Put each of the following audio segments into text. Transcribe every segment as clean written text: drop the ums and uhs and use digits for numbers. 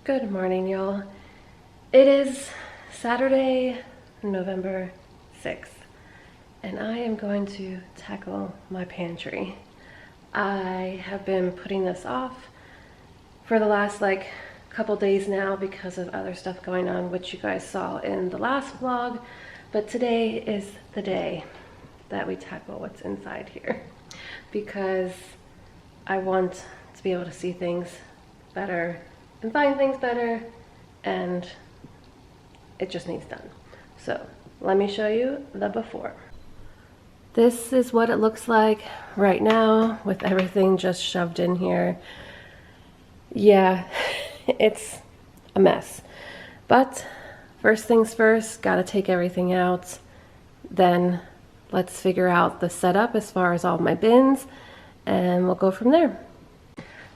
Good morning, y'all. It is Saturday, November 6th, and I am going to tackle my pantry. I have been putting this off for the last couple days now because of other stuff going on, which you guys saw in the last vlog, but today is the day that we tackle what's inside here because I want to be able to see things better and find things better, and it just needs done. So let me show you the before. This is what it looks like right now with everything just shoved in here. Yeah, it's a mess. But first things first, gotta take everything out. Then let's figure out the setup as far as all my bins, and we'll go from there.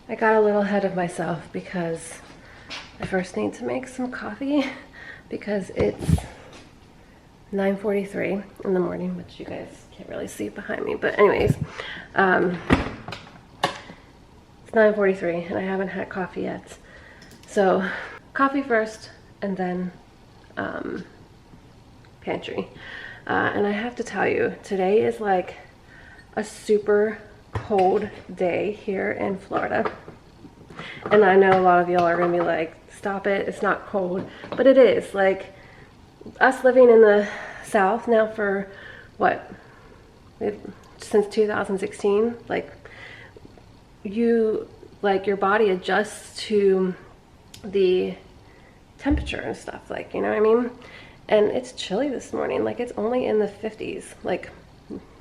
I got a little ahead of myself because I first need to make some coffee because it's 9:43 in the morning, which you guys can't really see behind me, but anyways, it's 9:43 and I haven't had coffee yet. So coffee first and then pantry. And I have to tell you, today is like a super cold day here in Florida, and I know a lot of y'all are gonna be like, stop it, it's not cold, but it is. Like, us living in the South now for what, since 2016, your body adjusts to the temperature and stuff, you know what I mean? And it's chilly this morning. It's only in the 50s,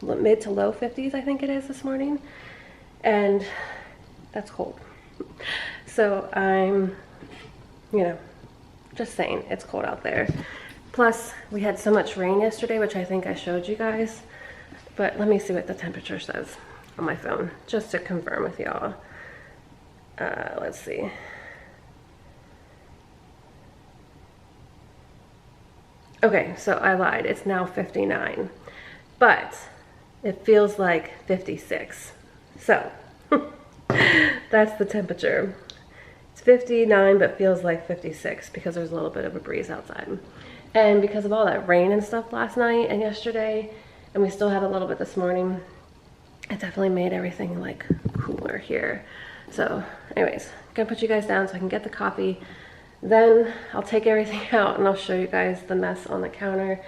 mid to low 50s, I think it is this morning, and that's cold. So I'm, just saying, it's cold out there. Plus we had so much rain yesterday, which I think I showed you guys, but let me see what the temperature says on my phone just to confirm with y'all. Let's see. Okay, so I lied, it's now 59, but it feels like 56. So that's the temperature. It's 59, but feels like 56 because there's a little bit of a breeze outside. And because of all that rain and stuff last night and yesterday, and we still had a little bit this morning, it definitely made everything cooler here. So anyways, gonna put you guys down so I can get the coffee. Then I'll take everything out and I'll show you guys the mess on the counter,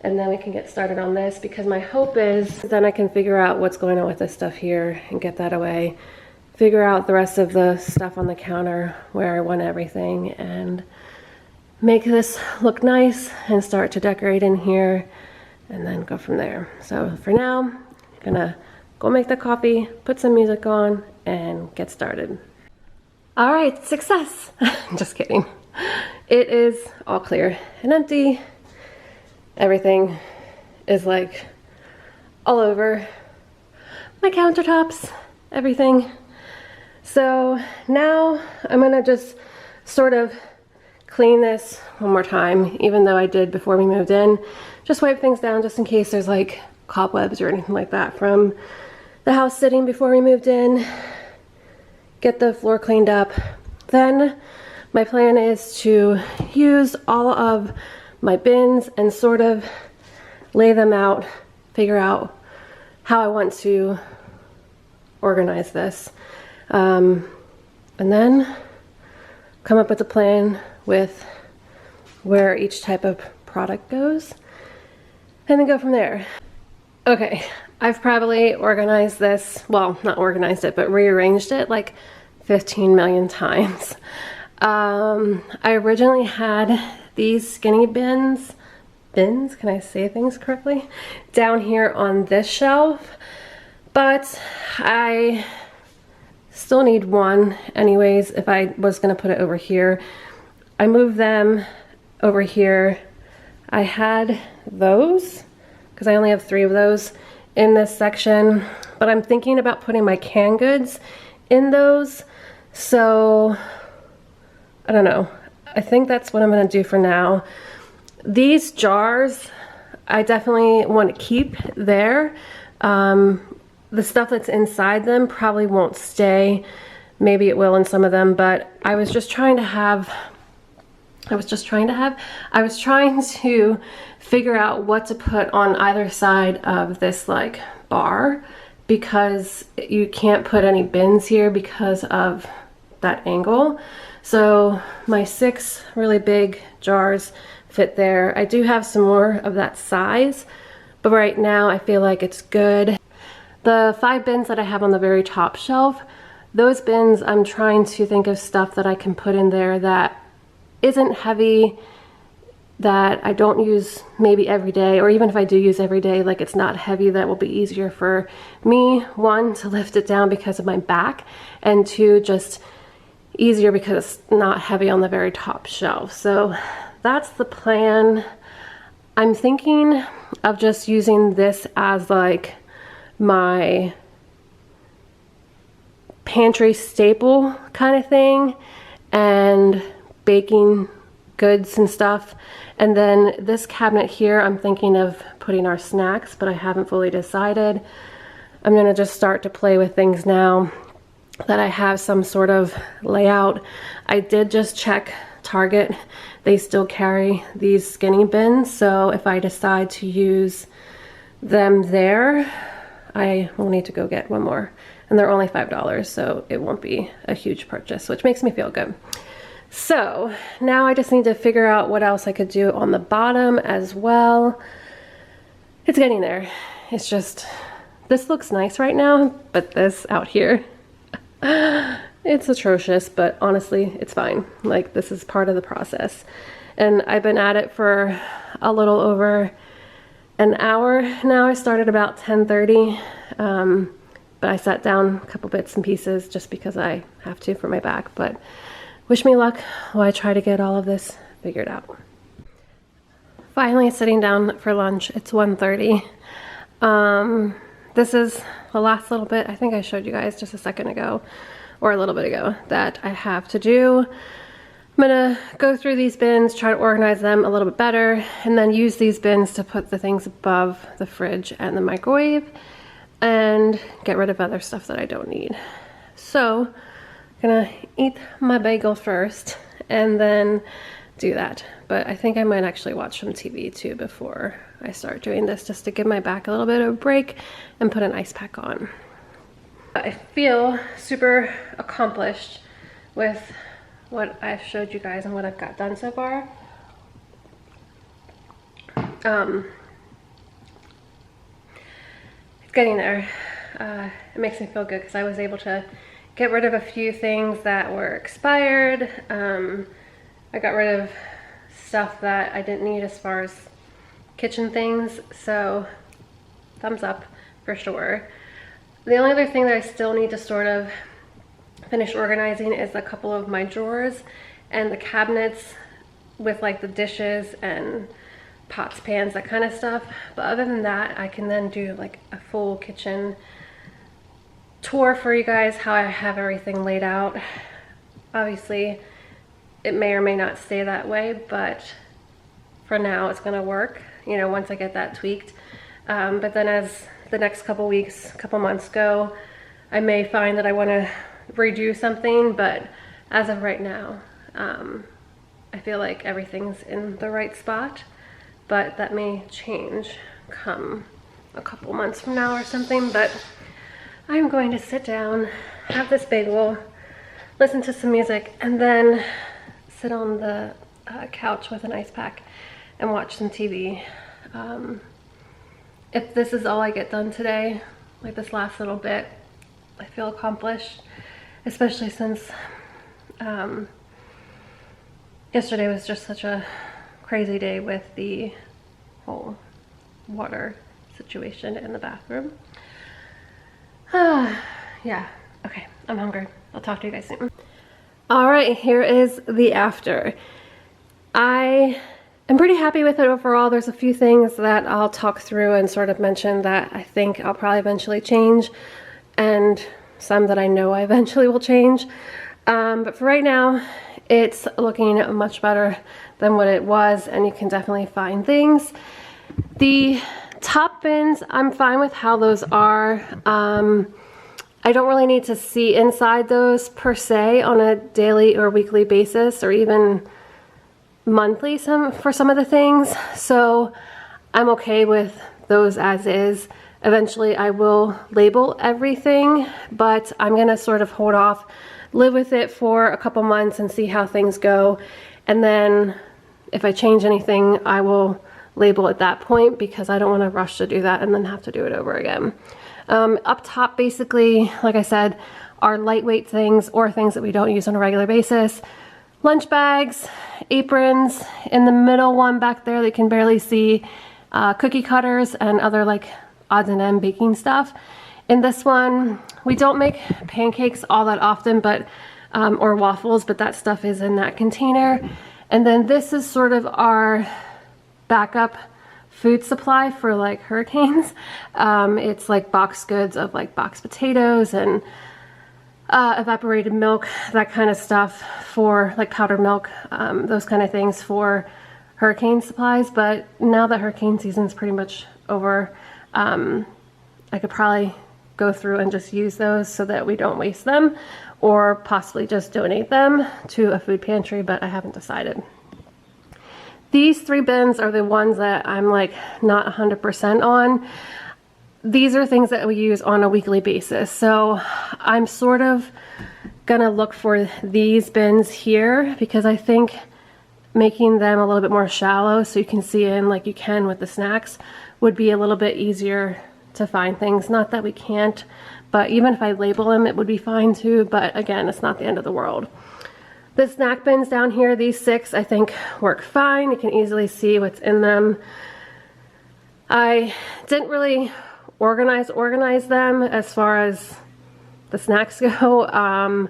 and then we can get started on this, because my hope is then I can figure out what's going on with this stuff here and get that away, figure out the rest of the stuff on the counter where I want everything, and make this look nice and start to decorate in here and then go from there. So for now, I'm gonna go make the coffee, put some music on, and get started. All right, success. Just kidding. It is all clear and empty. Everything is all over my countertops, everything. So now I'm gonna just sort of clean this one more time, even though I did before we moved in. Just wipe things down just in case there's cobwebs or anything like that from the house sitting before we moved in. Get the floor cleaned up. Then my plan is to use all of my bins and sort of lay them out, figure out how I want to organize this. And then come up with a plan with where each type of product goes, and then go from there. Okay, I've probably organized this, well, not organized it, but rearranged it 15 million times. I originally had these skinny bins, can I say things correctly, down here on this shelf, but I still need one anyways if I was gonna put it over here. I moved them over here. I had those, because I only have 3 of those in this section, but I'm thinking about putting my canned goods in those. So I don't know. I think that's what I'm gonna do for now. These jars, I definitely want to keep there. The stuff that's inside them probably won't stay, Maybe it will in some of them, but I was trying to figure out what to put on either side of this like bar, because you can't put any bins here because of that angle. So my 6 really big jars fit there. I do have some more of that size, but right now I feel like it's good. The 5 bins that I have on the very top shelf, those bins, I'm trying to think of stuff that I can put in there that isn't heavy, that I don't use maybe every day, or even if I do use every day, like it's not heavy, that will be easier for me, 1, to lift it down because of my back, and 2, just easier because it's not heavy on the very top shelf. So that's the plan. I'm thinking of just using this as like my pantry staple kind of thing, and baking goods and stuff. And then this cabinet here, I'm thinking of putting our snacks, but I haven't fully decided. I'm gonna just start to play with things now that I have some sort of layout. I did just check Target. They still carry these skinny bins, so if I decide to use them there, I will need to go get one more. And they're only $5, so it won't be a huge purchase, which makes me feel good. So now I just need to figure out what else I could do on the bottom as well. It's getting there. It's just, this looks nice right now, but this out here, it's atrocious, but honestly, it's fine. Like, this is part of the process. And I've been at it for a little over an hour now. I started about 10:30. But I sat down a couple bits and pieces just because I have to for my back. But wish me luck while I try to get all of this figured out. Finally sitting down for lunch. It's 1:30. This is the last little bit, I think I showed you guys just a second ago, or a little bit ago, that I have to do. I'm gonna go through these bins, try to organize them a little bit better, and then use these bins to put the things above the fridge and the microwave, and get rid of other stuff that I don't need. So I'm gonna eat my bagel first and then do that. But I think I might actually watch some TV too before I start doing this, just to give my back a little bit of a break and put an ice pack on. I feel super accomplished with what I've showed you guys and what I've got done so far. Getting there. It makes me feel good because I was able to get rid of a few things that were expired. I got rid of stuff that I didn't need as far as kitchen things, so thumbs up for sure. The only other thing that I still need to sort of finish organizing is a couple of my drawers and the cabinets with like the dishes and pots, pans, that kind of stuff. But other than that, I can then do like a full kitchen tour for you guys, how I have everything laid out. Obviously, it may or may not stay that way, but for now it's gonna work, you know, once I get that tweaked. But then as the next couple weeks, couple months go, I may find that I wanna redo something, but as of right now, I feel like everything's in the right spot. But that may change come a couple months from now or something. But I'm going to sit down, have this bagel, listen to some music, and then sit on the couch with an ice pack and watch some TV. If this is all I get done today, like this last little bit, I feel accomplished, especially since yesterday was just such a crazy day with the whole water situation in the bathroom. Yeah, okay, I'm hungry. I'll talk to you guys soon. All right, here is the after. I am pretty happy with it overall. There's a few things that I'll talk through and sort of mention that I think I'll probably eventually change, and some that I know I eventually will change. But for right now, it's looking much better than what it was, and you can definitely find things. The top bins, I'm fine with how those are. I don't really need to see inside those per se on a daily or weekly basis, or even monthly for some of the things. So I'm okay with those as is. Eventually I will label everything, but I'm gonna sort of hold off, live with it for a couple months and see how things go. And then if I change anything, I will label at that point, because I don't want to rush to do that and then have to do it over again. Up top, basically, like I said, are lightweight things or things that we don't use on a regular basis. Lunch bags, aprons, in the middle one back there that you can barely see, cookie cutters and other like odds and end baking stuff. In this one, we don't make pancakes all that often, but or waffles, but that stuff is in that container. And then this is sort of our backup food supply for like hurricanes. It's like box goods of like boxed potatoes and evaporated milk, that kind of stuff, for like powdered milk, those kind of things for hurricane supplies. But now that hurricane season is pretty much over, I could probably go through and just use those so that we don't waste them, or possibly just donate them to a food pantry, but I haven't decided. These 3 bins are the ones that I'm like not 100% on. These are things that we use on a weekly basis. So I'm sort of gonna look for these bins here, because I think making them a little bit more shallow so you can see in like you can with the snacks would be a little bit easier to find things. Not that we can't, but even if I label them, it would be fine too. But again, it's not the end of the world. The snack bins down here, these 6, I think work fine. You can easily see what's in them. I didn't really organize them as far as the snacks go. I'm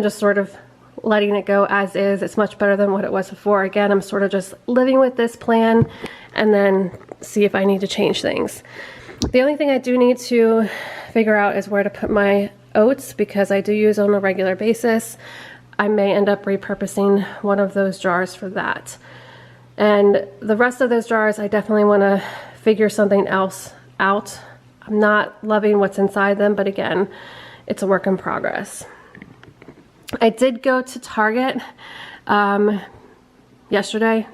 just sort of letting it go as is. It's much better than what it was before. Again, I'm sort of just living with this plan and then see if I need to change things. The only thing I do need to figure out is where to put my oats, because I do use on a regular basis. I may end up repurposing one of those jars for that. And the rest of those jars, I definitely want to figure something else out. I'm not loving what's inside them, but again, it's a work in progress. I did go to Target yesterday,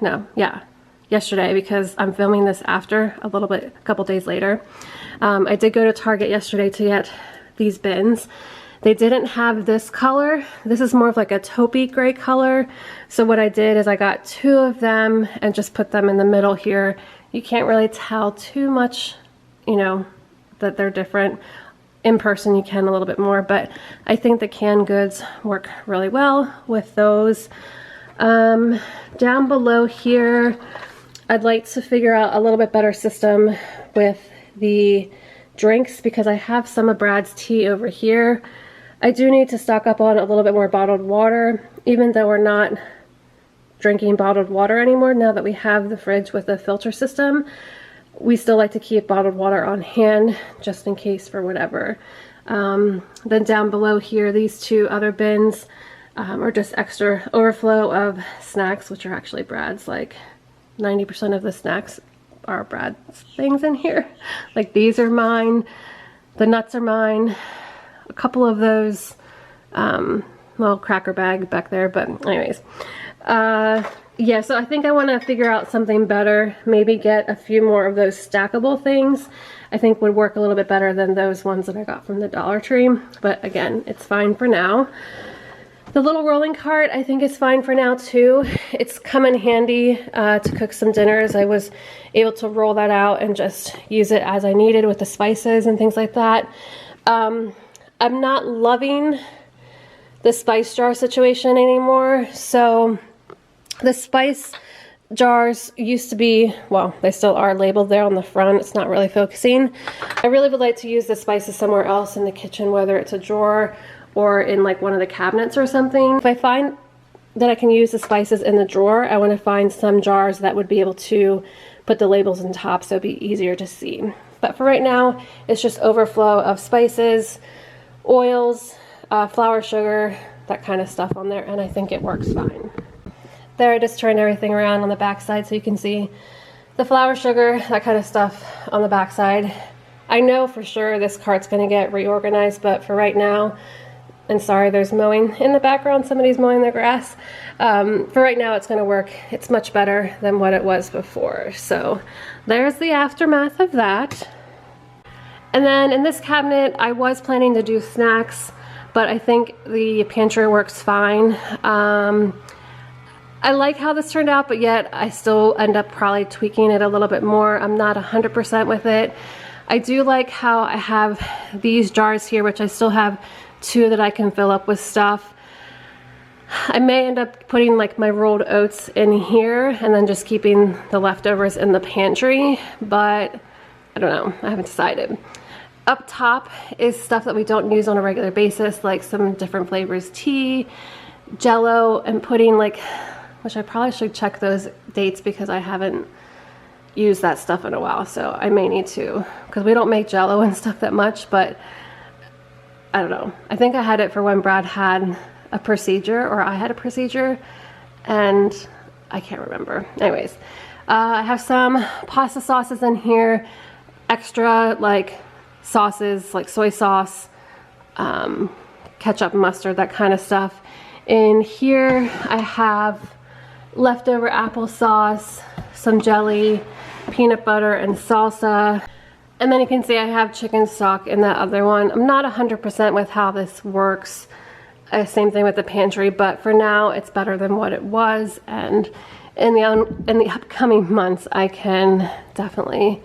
because I'm filming this after a couple days later. I did go to Target yesterday to get these bins. They didn't have this color. This is more of like a taupey gray color. So what I did is I got 2 of them and just put them in the middle here. You can't really tell too much, you know, that they're different. In person you can a little bit more, but I think the canned goods work really well with those. Down below here, I'd like to figure out a little bit better system with the drinks, because I have some of Brad's tea over here. I do need to stock up on a little bit more bottled water, even though we're not drinking bottled water anymore now that we have the fridge with a filter system. We still like to keep bottled water on hand just in case for whatever. Then down below here, these 2 other bins are just extra overflow of snacks, which are actually Brad's. Like 90% of the snacks are Brad's things in here. Like these are mine, the nuts are mine, a couple of those, little cracker bag back there, but anyways. Yeah, so I think I want to figure out something better, maybe get a few more of those stackable things. I think would work a little bit better than those ones that I got from the Dollar Tree, but again, it's fine for now. The little rolling cart I think is fine for now too. It's come in handy to cook some dinners. I was able to roll that out and just use it as I needed with the spices and things like that. I'm not loving the spice jar situation anymore, so the spice jars used to be, well, they still are labeled there on the front. It's not really focusing. I really would like to use the spices somewhere else in the kitchen, whether it's a drawer or in like one of the cabinets or something. If I find that I can use the spices in the drawer, I want to find some jars that would be able to put the labels on top so it'd be easier to see. But for right now, it's just overflow of spices, oils, flour, sugar, that kind of stuff on there, and I think it works fine. There, I just turned everything around on the back side so you can see the flour, sugar, that kind of stuff on the back side. I know for sure this cart's gonna get reorganized, but for right now, and sorry, there's mowing in the background. Somebody's mowing their grass. For right now, it's gonna work. It's much better than what it was before. So there's the aftermath of that. And then in this cabinet, I was planning to do snacks, but I think the pantry works fine. I like how this turned out, but yet I still end up probably tweaking it a little bit more. I'm not 100% with it. I do like how I have these jars here, which I still have 2 that I can fill up with stuff. I may end up putting like my rolled oats in here and then just keeping the leftovers in the pantry, but I don't know, I haven't decided. Up top is stuff that we don't use on a regular basis, like some different flavors, tea, Jello, and pudding, like, which I probably should check those dates because I haven't used that stuff in a while, so I may need to, because we don't make Jello and stuff that much, but I don't know. I think I had it for when Brad had a procedure, or I had a procedure, and I can't remember. Anyways, I have some pasta sauces in here, extra like sauces like soy sauce, ketchup, mustard, that kind of stuff. In here I have leftover applesauce, some jelly, peanut butter, and salsa. And then you can see I have chicken stock in that other one. I'm not 100% with how this works. Same thing with the pantry, but for now it's better than what it was. And in the upcoming months, I can definitely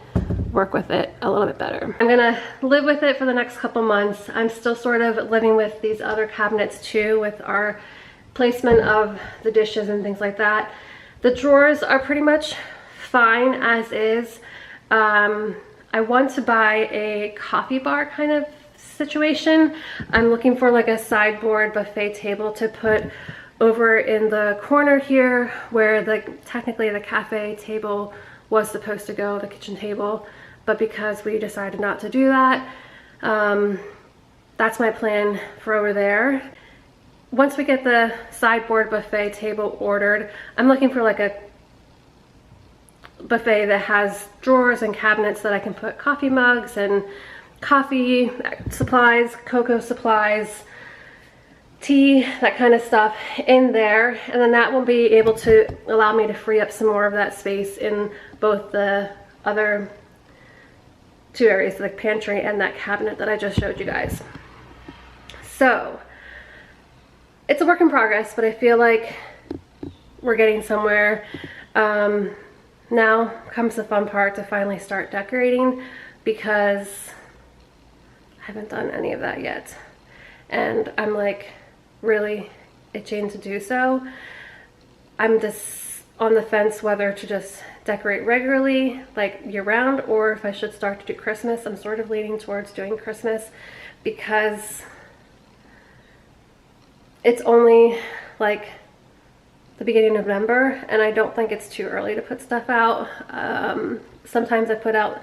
work with it a little bit better. I'm gonna live with it for the next couple months. I'm still sort of living with these other cabinets too, with our placement of the dishes and things like that. The drawers are pretty much fine as is. I want to buy a coffee bar kind of situation. I'm looking for like a sideboard buffet table to put over in the corner here where technically the cafe table was supposed to go, the kitchen table, but because we decided not to do that, that's my plan for over there. Once we get the sideboard buffet table ordered, I'm looking for like a buffet that has drawers and cabinets that I can put coffee mugs and coffee supplies, cocoa supplies, tea, that kind of stuff in there, and then that will be able to allow me to free up some more of that space in both the other 2 areas, the pantry and that cabinet that I just showed you guys. So it's a work in progress, but I feel like we're getting somewhere. Now comes the fun part, to finally start decorating, because I haven't done any of that yet. And I'm like really itching to do so. I'm just on the fence whether to just decorate regularly, like year round, or if I should start to do Christmas. I'm sort of leaning towards doing Christmas because it's only like the beginning of November, and I don't think it's too early to put stuff out. Sometimes I put out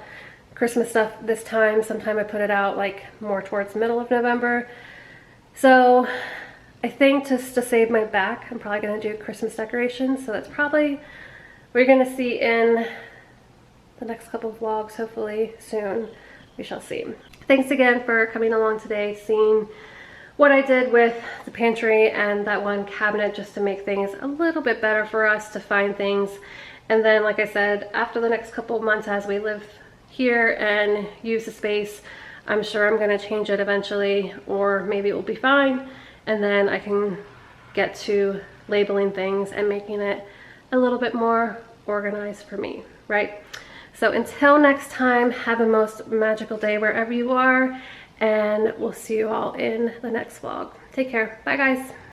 Christmas stuff this time, sometimes I put it out like more towards the middle of November. So I think just to save my back, I'm probably going to do Christmas decorations. So that's probably what you're going to see in the next couple of vlogs, hopefully soon. We shall see. Thanks again for coming along today, seeing what I did with the pantry and that one cabinet, just to make things a little bit better for us to find things. And then, like I said, after the next couple of months as we live here and use the space, I'm sure I'm going to change it eventually, or maybe it will be fine, and then I can get to labeling things and making it a little bit more organized for me, right? So until next time, have a most magical day wherever you are, and we'll see you all in the next vlog. Take care. Bye, guys.